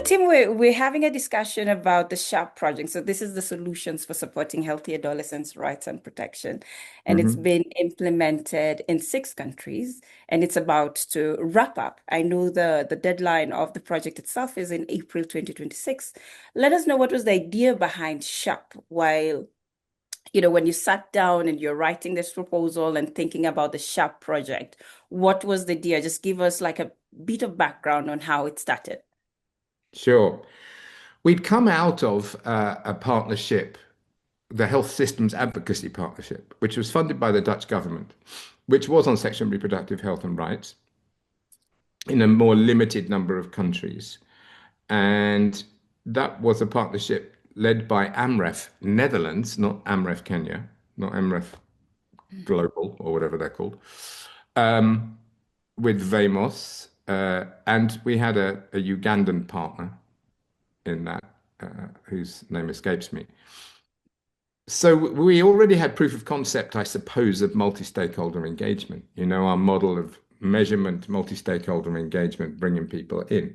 Tim, we're having a discussion about the SHARP project. So this is the Solutions for Supporting Healthy Adolescents' Rights and Protection. And it's Hmm. been implemented in 6 countries and it's about to wrap up. I know the deadline of the project itself is in April 2026. Let us know what was the idea behind SHARP while, when you sat down and you're writing this proposal and thinking about the SHARP project, what was the idea? Just give us like a bit of background on how it started. Sure. We'd come out of a partnership, the Health Systems Advocacy Partnership, which was funded by the Dutch government, which was on sexual and reproductive health and rights in a more limited number of countries. And that was a partnership led by AMREF Netherlands, not AMREF Kenya, not AMREF Global or whatever they're called, um, with VAMOS. And we had a Ugandan partner in that, whose name escapes me. So we already had proof of concept, I suppose, of multi-stakeholder engagement. Our model of measurement, multi-stakeholder engagement, bringing people in.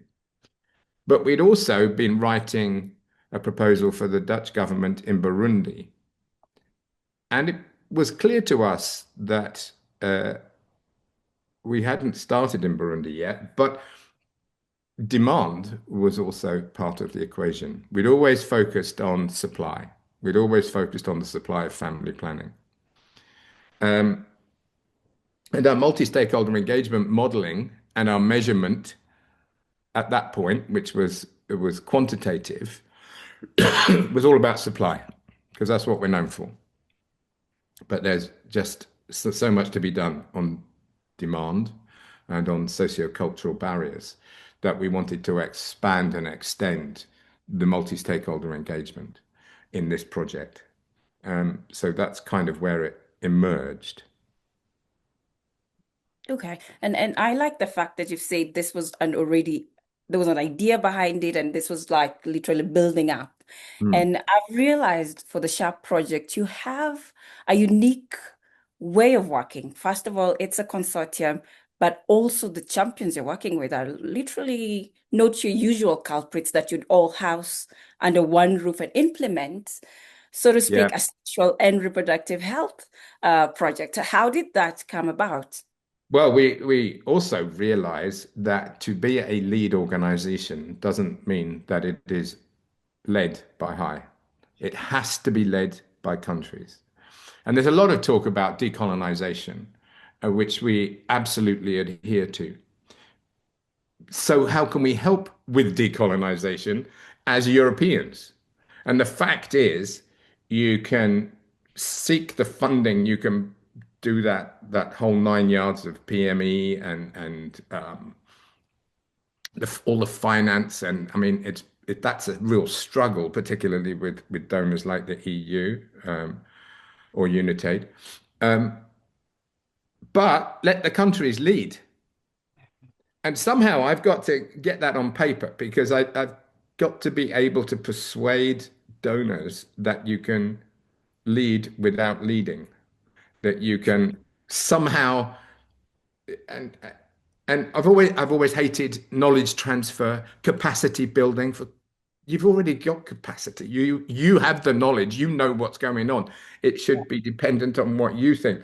But we'd also been writing a proposal for the Dutch government in Burundi. And it was clear to us that we hadn't started in Burundi yet, but demand was also part of the equation. We'd always focused on supply. We'd always focused on the supply of family planning. Um, and our multi-stakeholder engagement modeling and our measurement at that point, which was it was quantitative, was all about supply, because that's what we're known for. But there's just so much to be done on demand and on socio-cultural barriers that we wanted to expand and extend the multi-stakeholder engagement in this project. So that's kind of where it emerged. Okay. And I like the fact that you've said this was an already there was an idea behind it and this was like literally building up. Hmm. And I've realized for the Sharp project, you have a unique way of working. First of all, it's a consortium, but also the champions you're working with are literally not your usual culprits that you'd all house under one roof and implement, so to Yeah. speak, a sexual and reproductive health project. How did that come about? Well, we also realize that to be a lead organization doesn't mean that it is led by high. It has to be led by countries. And there's a lot of talk about decolonization, which we absolutely adhere to. So, how can we help with decolonization as Europeans? And the fact is, you can seek the funding, you can do that whole 9 yards of PME and all the finance, and I mean that's a real struggle, particularly with donors like the EU or UNITAID. Um, but let the countries lead. And somehow I've got to get that on paper because I've got to be able to persuade donors that you can lead without leading, that you can somehow and and I've always hated knowledge transfer, capacity building for you've already got capacity. You have the knowledge, you know what's going on. It should be dependent on what you think.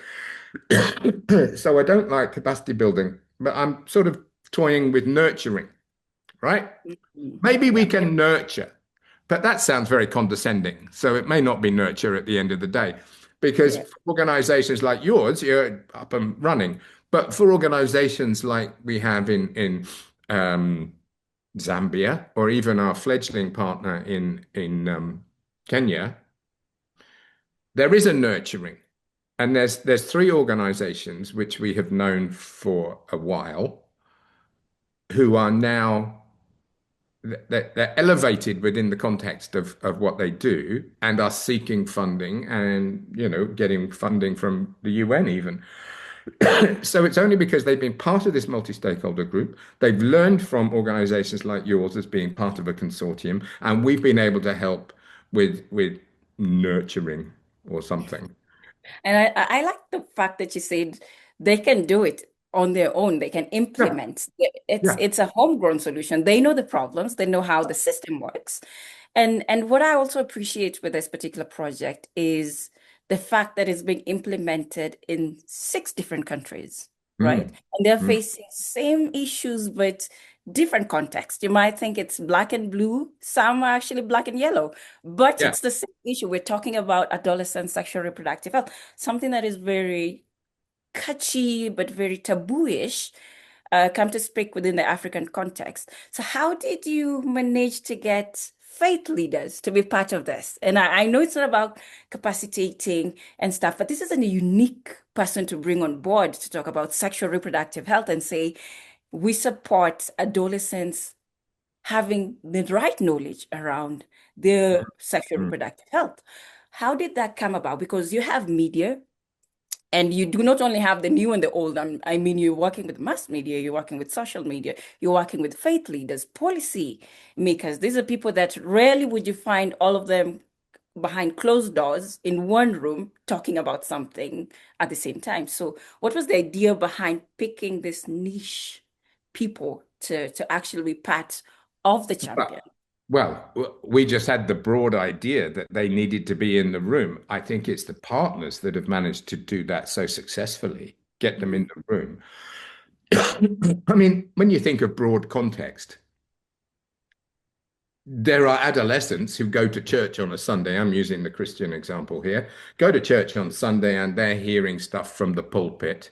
So I don't like capacity building, but I'm sort of toying with nurturing, right? Mhm. Maybe we Yeah. can nurture, but that sounds very condescending. So it may not be nurture at the end of the day, because Yeah. for organizations like yours, you're up and running. But for organizations like we have in um, Zambia, or even our fledgling partner in Kenya, there is a nurturing. And there's 3 organizations which we have known for a while who are now they're elevated within the context of what they do and are seeking funding and getting funding from the UN even. So it's only because they've been part of this multi-stakeholder group, they've learned from organizations like yours as being part of a consortium, and we've been able to help with nurturing or something. And I like the fact that you said they can do it. on their own. They can Yeah, implement. yeah. It's a homegrown solution. They know the problems, they know how the system works. And what I also appreciate with this particular project is the fact that it's being implemented in 6 different countries, right? Mm, And they're mm. facing same issues but different context. You might think it's black and blue, some are actually black and yellow, but Yeah. it's the same issue. We're talking about adolescent sexual reproductive health, something that is very catchy but very tabooish, come to speak within the African context. So, how did you manage to get faith leaders to be part of this? And I know it's not about capacitating and stuff, but this is a unique person to bring on board to talk about sexual reproductive health and say, we support adolescents having the right knowledge around their sexual Mm. reproductive health. How did that come about? Because you have media, and you do not only have the new and the old. I mean, you're working with mass media, you're working with social media, you're working with faith leaders, policy makers. These are people that rarely would you find all of them behind closed doors in one room talking about something at the same time. So, what was the idea behind picking this niche people to actually be part of the champion? Well, we just had the broad idea that they needed to be in the room. I think it's the partners that have managed to do that so successfully, get them in the room. I mean, when you think of broad context, there are adolescents who go to church on a Sunday. I'm using the Christian example here. Go to church on Sunday and they're hearing stuff from the pulpit.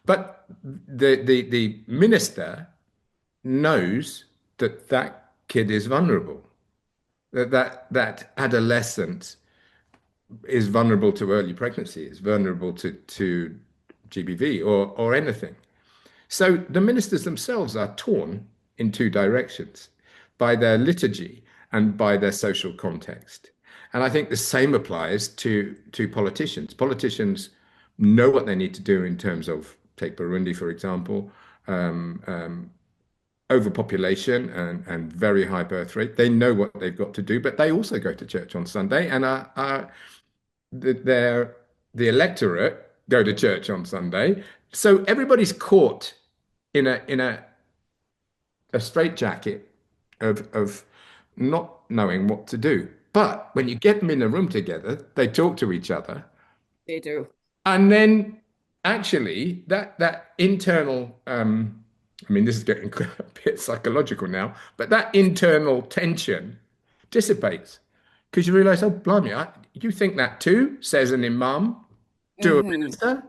But the minister knows that that kid is vulnerable, that adolescent is vulnerable to early pregnancy, is vulnerable to GBV or anything. So the ministers themselves are torn in two directions by their liturgy and by their social context. And I think the same applies to politicians. Politicians know what they need to do in terms of, take Burundi, for example, um, um, overpopulation and very high birth rate. They know what they've got to do, but they also go to church on Sunday and they're, the electorate go to church on Sunday. So everybody's caught in a straitjacket of not knowing what to do. But when you get them in a room together, they talk to each other. They do. And then actually that internal I mean this is getting a bit psychological now, but that internal tension dissipates because you realize, oh blimey, you think that too, says an imam to a Hmm. minister.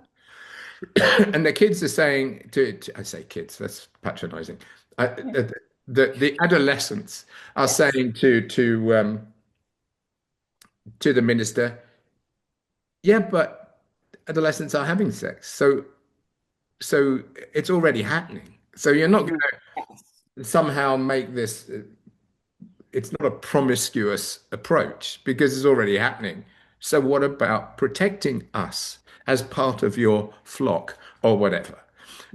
And the kids are saying I say kids, that's patronizing. Yeah. The adolescents are Yes. saying to the minister, yeah, but adolescents are having sex. So it's already happening. So you're not going Mhm. Yes. to somehow make this, it's not a promiscuous approach because it's already happening. So what about protecting us as part of your flock or whatever?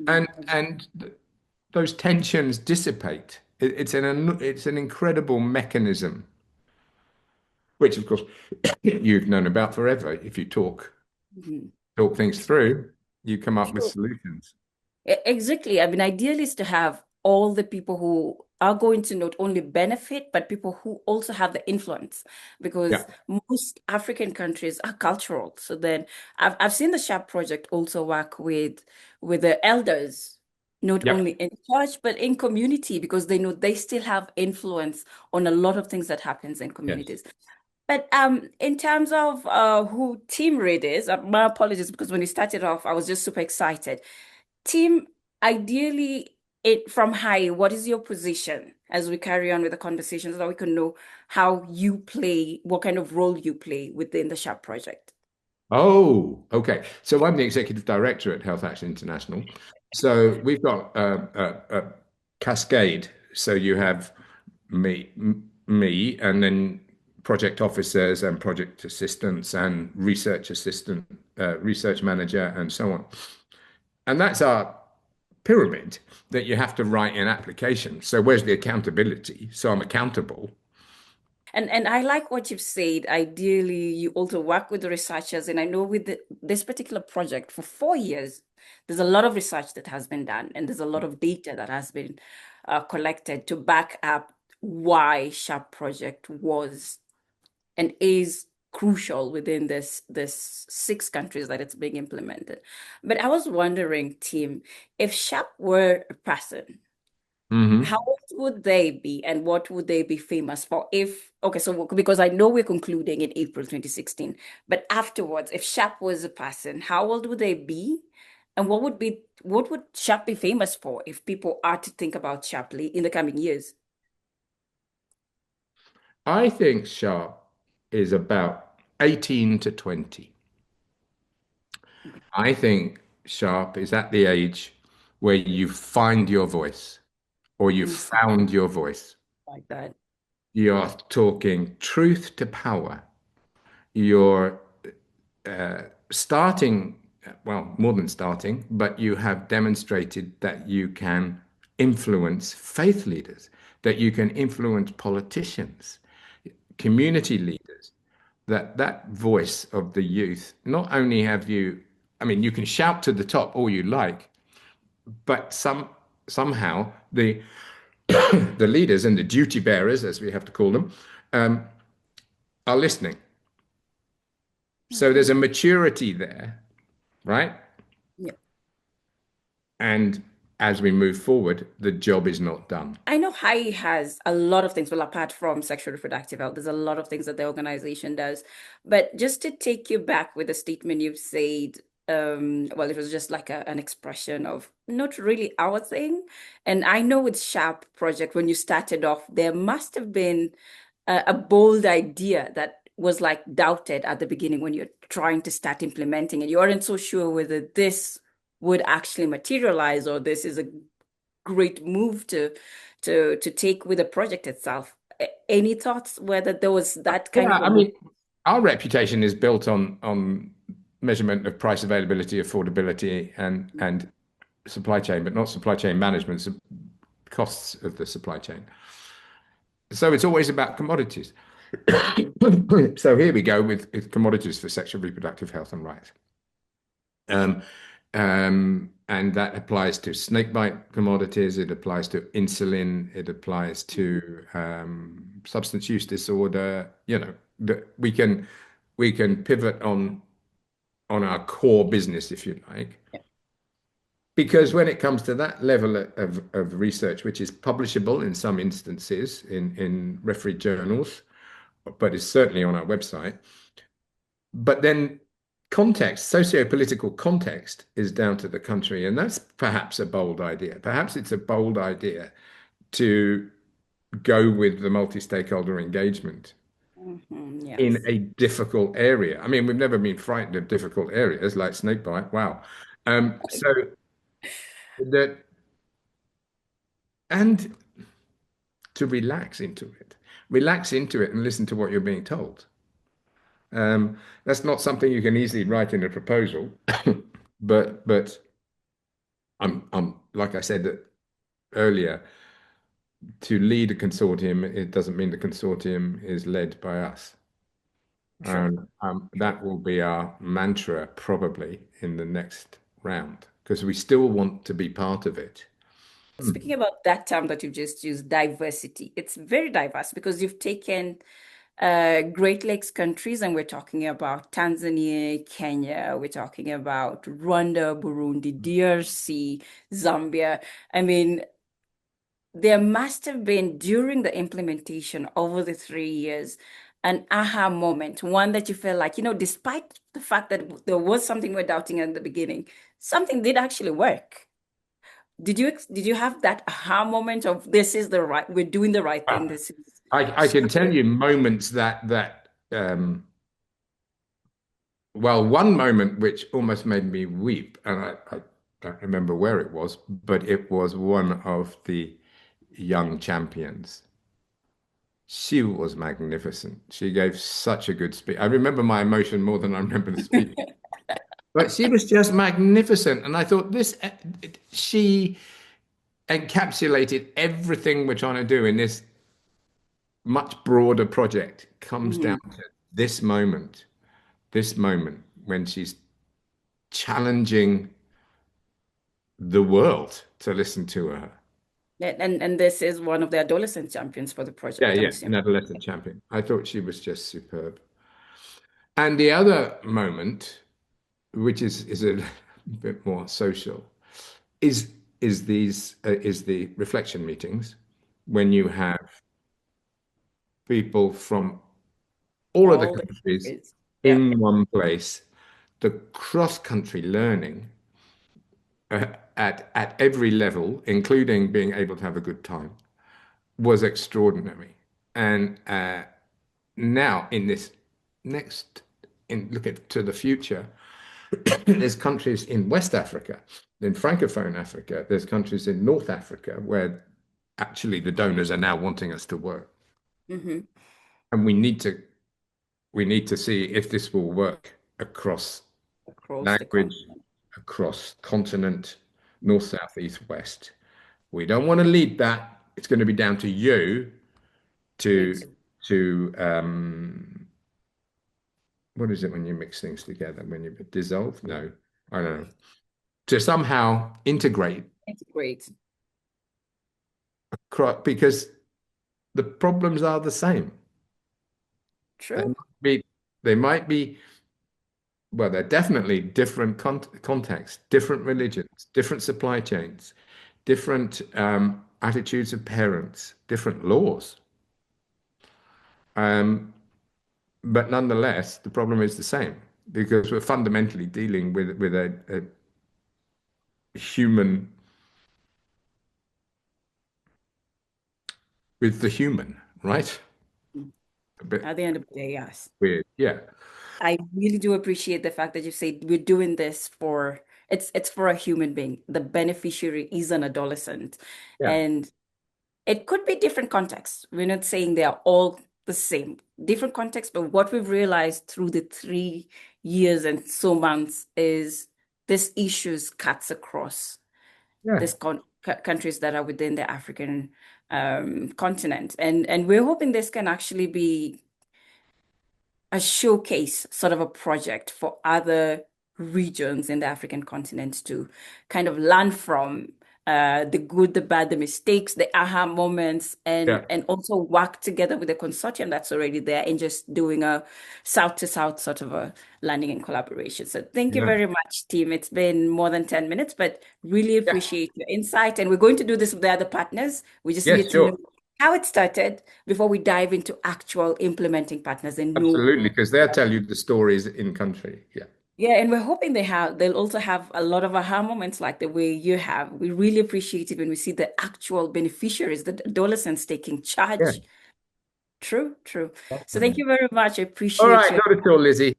And those tensions dissipate. It's an incredible mechanism, which of course you've known about forever. If you Mhm. talk things through, you come up with solutions. Exactly. I mean, ideally is to have all the people who are going to not only benefit, but people who also have the influence, Yeah. because most African countries are cultural. So then I've seen the SHAP project also work with the elders, not Yep. only in church, but in community, because they know they still have influence on a lot of things that happens in Yes. communities. But in terms of who Team Read is, my apologies, because when you started off, I was just super excited. Team, ideally, it from high, what is your position as we carry on with the conversation so that we can know how you play, what kind of role you play within the SHARP project? Oh, okay. So I'm the executive director at Health Action International. So we've got a cascade. So you have me, and then project officers and project assistants and research assistant, research manager, and so on. And that's our pyramid that you have to write in application. So where's the accountability? So I'm accountable. And I like what you've said. Ideally, you also work with the researchers. And I know with this particular project for 4 years, there's a lot of research that has been done, and there's a lot of data that has been collected to back up why SHARP project was and is crucial within this six countries that it's being implemented. But I was wondering, Tim, if SHARP were a person, Hmm. how old would they be and what would they be famous for? If, okay, so because I know we're concluding in April 2016, but afterwards, if Shap was a person, how old would they be? And what would Shap be famous for if people are to think about Shapley in the coming years? I think Sharp is about 18 to 20. Okay. I think Sharp is at the age where you find your voice or you Mm, found your voice. like that. You're talking truth to power. You're starting, well, more than starting, but you have demonstrated that you can influence faith leaders, that you can influence politicians, community leaders, that voice of the youth. Not only have you, I mean, you can shout to the top all you like, but somehow the leaders and the duty bearers, as we have to call them, um, are listening. So there's Mhm. a maturity there, right? Yeah. And as we move forward, the job is not done. I know HI has a lot of things, well, apart from sexual reproductive health, there's a lot of things that the organization does. But just to take you back with a statement you've said, well, it was just like an expression of not really our thing. And I know with Sharp Project, when you started off, there must have been a bold idea that was like doubted at the beginning when you're trying to start implementing it. You weren't so sure whether this would actually materialize or this is a great move to take with the project itself. Any thoughts whether there was that kind Yeah, of a I move? mean, our reputation is built on measurement of price availability, affordability, and supply chain, but not supply chain management, costs of the supply chain. So it's always about commodities. So here we go with commodities for sexual reproductive health and rights. Um, and that applies to snakebite commodities, it applies to insulin, it applies to substance use disorder. You know, we can pivot on our core business, if you like. Yeah, Because when it comes to that level of research, which is publishable in some instances in refereed journals, but is certainly on our website, but then context, socio-political context is down to the country. And that's perhaps a bold idea. Perhaps it's a bold idea to go with the multi-stakeholder engagement in yes. a difficult area. I mean, we've never been frightened of difficult areas like snakebite. Wow. So that, and to relax into it and listen to what you're being told. That's not something you can easily write in a proposal, but I'm like I said earlier, to lead a consortium, it doesn't mean the consortium is led by us. True. And True. that will be our mantra probably in the next round because we still want to be part of it. Speaking about that term that you've just used, diversity, it's very diverse because you've taken Great Lakes countries, and we're talking about Tanzania, Kenya, we're talking about Rwanda, Burundi, DRC, Zambia. I mean, there must have been during the implementation over the 3 years an aha moment, one that you felt like, despite the fact that there was something we're doubting at the beginning, something did actually work. Did you have that aha moment of this is the right, we're doing the right thing, this is I can tell Shapley? you moments that well, one moment which almost made me weep, and I don't remember where it was, but it was one of the young champions. She was magnificent. She gave such a good speech. I remember my emotion more than I remember the speech. But she was just magnificent. And I thought she encapsulated everything we're trying to do in this much broader project comes down Mhm. to this moment when she's challenging the world to listen to her. And this is one of the adolescent champions for the Yeah, project, I'm yeah, an assuming. adolescent champion. I thought she was just superb. And the other moment, which is a bit more social, is is the reflection meetings when you have people from all of the All the countries countries. Yeah. in one place, the cross-country learning at every level, including being able to have a good time, was extraordinary. And now in this next, in look at to the future, there's countries in West Africa, in Francophone Africa, there's countries in North Africa where actually the donors are now wanting us to work. Hmm. And we need to see if this will work across Across the language, continent. across continent, north, south, east, west. We don't want to lead that. It's going to be down to you to Great. to what is it when you mix things together? When you dissolve? No, I don't know. To somehow integrate It's great. because the problems are the same. They True. might be, they might be, well, they're definitely different contexts, different religions, different supply chains, different attitudes of parents, different laws. Um, but nonetheless, the problem is the same because we're fundamentally dealing with a human with the human, right? A bit At the end of the day, yes. weird. Yeah. I really do appreciate the fact that you say we're doing this for it's for a human being. The beneficiary is an adolescent. Yeah. And it could be different contexts. We're not saying they are all the same. Different contexts, but what we've realized through the 3 years and so months is this issues cuts across Yeah. this countries that are within the African continent. And we're hoping this can actually be a showcase, sort of a project for other regions in the African continent to kind of learn from the good, the bad, the mistakes, the aha moments, Yeah. and also work together with the consortium that's already there and just doing a south to south sort of a learning and collaboration. So thank you Yeah. very much, team. It's been more than 10 minutes, but really Yeah. appreciate your insight. And we're going to do this with the other partners. We just Yes, need to know sure. how it started before we dive into actual implementing partners and know. Absolutely, because they'll tell you the stories in country. Yeah. Yeah, and we're hoping they'll also have a lot of aha moments like the way you have. We really appreciate it when we see the actual beneficiaries, the adolescents taking Yeah. charge. True, true. So thank Definitely. you very much. I All appreciate right, you. not at all, Lizzie.